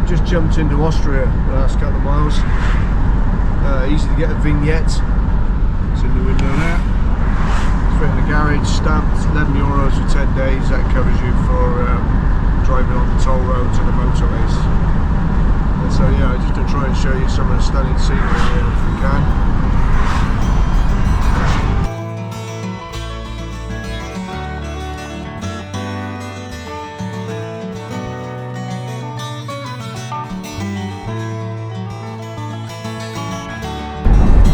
just jumped into Austria the last couple of miles. Easy to get a vignette. It's in the window there. Straight in the garage, stamped, €11 for 10 days. That covers you for driving on the toll roads and the motorways. And so yeah, I'm just going to try and show you some of the stunning scenery here if we can.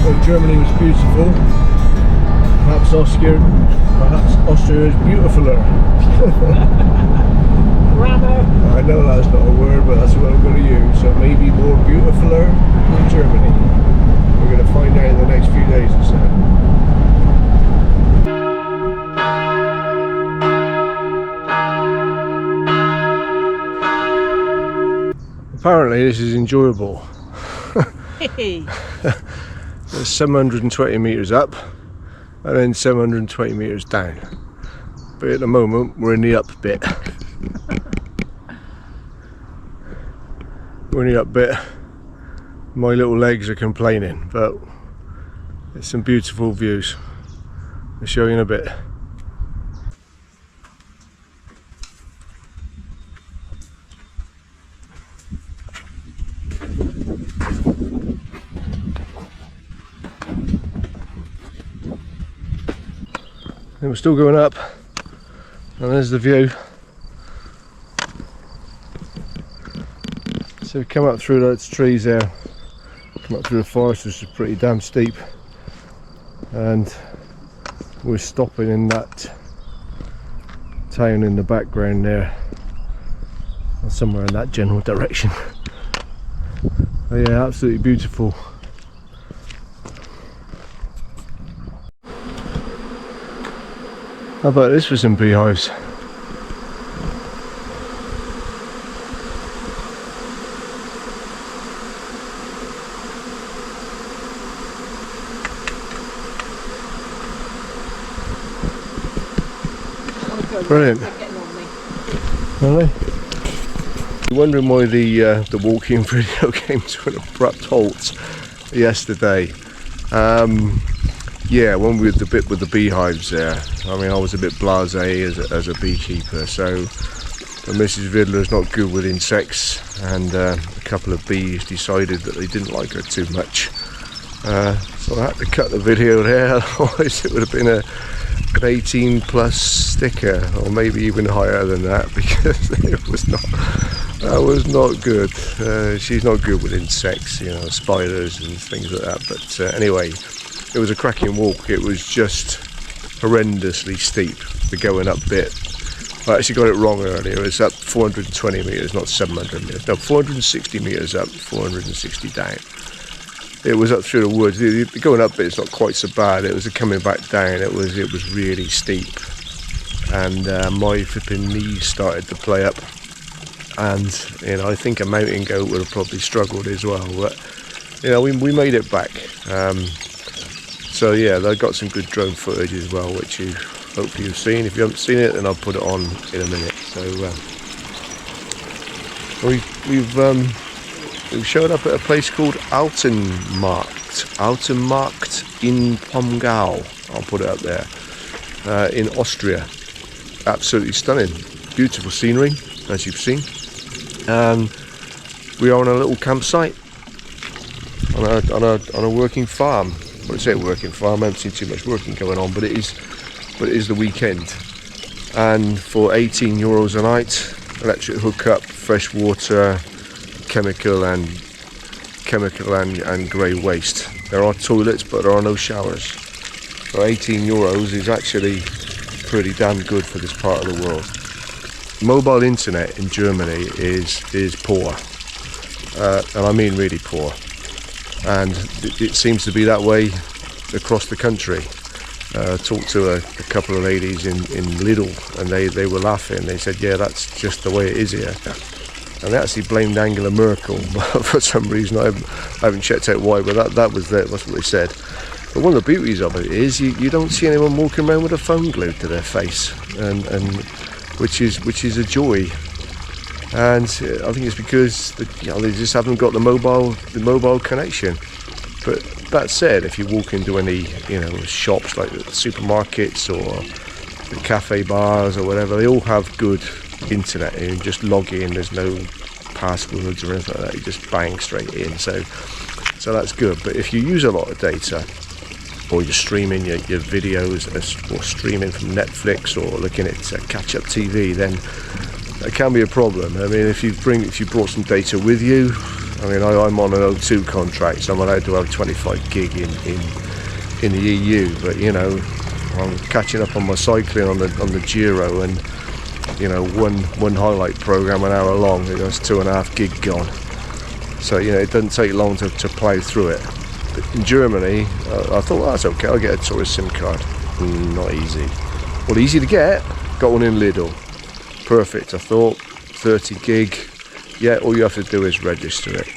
Well, Germany was beautiful. Perhaps Austria is beautifuler. I know that's not a word, but that's what I'm going to use. So maybe more beautifuler than Germany. We're going to find out in the next few days or so. Apparently this is enjoyable. There's 720 metres up and then 720 metres down. But at the moment we're in the up bit. We're in the up bit. My little legs are complaining, but it's some beautiful views. I'll show you in a bit. And we're still going up, and there's the view. So we come up through those trees there, come up through the forest, which is pretty damn steep, and we're stopping in that town in the background there, or somewhere in that general direction. Oh yeah, absolutely beautiful. How about this for some beehives? Brilliant. Really? You're wondering why the walking video came to an abrupt halt yesterday. Yeah, when we were the bit with the beehives there, I mean, I was a bit blasé as a beekeeper, so Mrs. Vidler's not good with insects, and a couple of bees decided that they didn't like her too much. So I had to cut the video there, otherwise it would have been an 18 plus sticker, or maybe even higher than that, because it was not, that was not good. She's not good with insects, you know, spiders and things like that, but anyway. It was a cracking walk. It was just horrendously steep, the going up bit. I actually got it wrong earlier. It was up 420 metres, not 700 metres. No, 460 metres up, 460 down. It was up through the woods. The going up bit's not quite so bad. It was coming back down. It was really steep, and my flipping knees started to play up. And you know, I think a mountain goat would have probably struggled as well. But you know, we made it back. So yeah, I got some good drone footage as well, which you hopefully you've seen. If you haven't seen it, then I'll put it on in a minute. So we've showed up at a place called Altenmarkt in Pomgau. I'll put it up there in Austria. Absolutely stunning, beautiful scenery as you've seen. We are on a little campsite on a working farm. I say working farm, I haven't seen too much working going on, but it is the weekend, and for €18 a night, electric hookup, fresh water, chemical and grey waste. There are toilets, but there are no showers. So €18 is actually pretty damn good for this part of the world. Mobile internet in Germany is poor, and I mean really poor. And it seems to be that way across the country. Talked to a couple of ladies in Lidl, and they were laughing. They said, yeah, that's just the way it is here. And they actually blamed Angela Merkel, but for some reason I haven't checked out why, but that's what they said. But one of the beauties of it is you don't see anyone walking around with a phone glued to their face, and which is a joy. and I think it's because they just haven't got the mobile connection. But that said, if you walk into any shops like the supermarkets or the cafe bars or whatever, they all have good internet, and you just log in, there's no passwords or anything like that, you just bang straight in, so that's good. But if you use a lot of data, or you're streaming your videos, or streaming from Netflix, or looking at catch-up TV, then that can be a problem. I mean, if you brought some data with you, I mean, I'm on an O2 contract, so I'm allowed to have 25 gig in the EU, but I'm catching up on my cycling on the Giro, and one highlight program an hour long, that's 2.5 gig gone. So it doesn't take long to plough through it. But in Germany, I thought, well, that's okay, I'll get a tourist SIM card. Not easy. Well, easy to get. Got one in Lidl. Perfect. I thought 30 gig. Yeah, all you have to do is register it.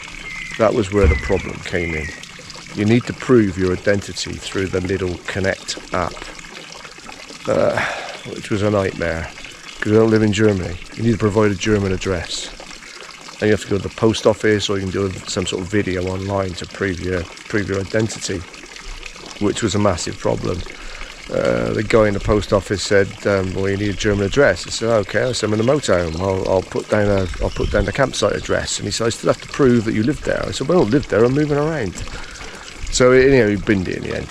That was where the problem came in. You need to prove your identity through the Lidl Connect app, which was a nightmare because I don't live in Germany. You need to provide a German address, and you have to go to the post office, or you can do some sort of video online to prove your identity, which was a massive problem. The guy in the post office said, "Well, you need a German address." I said, "Okay, I'll send him in a motorhome. I'll put down the campsite address." And he said, "I still have to prove that you live there." I said, "Well, I don't live there. I'm moving around." So he binned it in the end.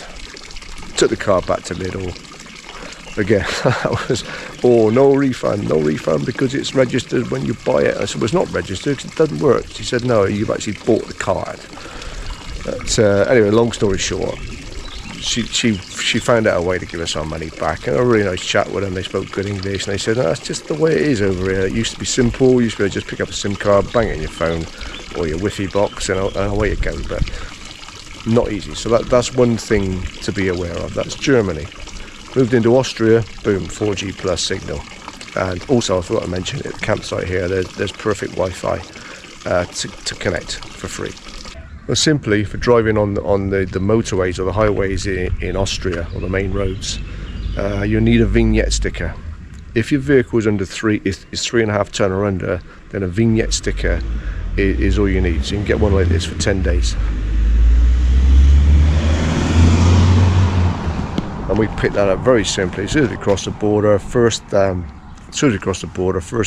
Took the car back to Lidl. Again, that was, no refund because it's registered when you buy it. I said, "Well, it's not registered because it doesn't work." She said, "No, you've actually bought the card." But anyway, long story short, she found out a way to give us our money back, and a really nice chat with them. They spoke good English, and they said, "No, that's just the way it is over here. It used to be simple. You used to be able to just pick up a SIM card, bang it in your phone or your Wi-Fi box, and away you go." But not easy. So that's one thing to be aware of. That's Germany. Moved into Austria, boom, 4G plus signal. And also, I forgot to mention, at the campsite here, there's perfect Wi-Fi to connect for free. Well, simply for driving on the motorways or the highways in Austria, or the main roads, you need a vignette sticker. If your vehicle is under is 3.5 ton or under, then a vignette sticker is all you need. So you can get one like this for 10 days. And we picked that up very simply. As soon as we crossed the border, first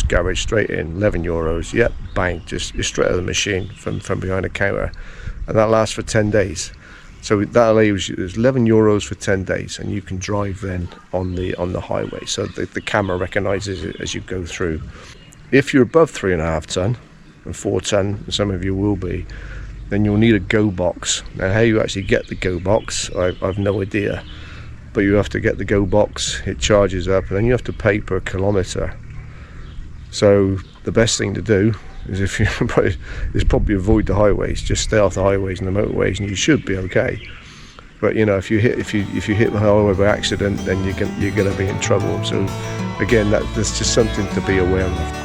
garage straight in, €11. Yep, bang, just straight out of the machine from behind the counter, and that lasts for 10 days. So that allows you, there's €11 for 10 days, and you can drive then on the highway. So the camera recognises it as you go through. If you're above 3.5 ton and 4 ton, and some of you will be, then you'll need a Go box. Now, how you actually get the Go box, I've no idea. But you have to get the Go box, it charges up, and then you have to pay per kilometre. So the best thing to do is probably avoid the highways. Just stay off the highways and the motorways, and you should be okay. But if you hit the highway by accident, then you're going to be in trouble. So again, that's just something to be aware of.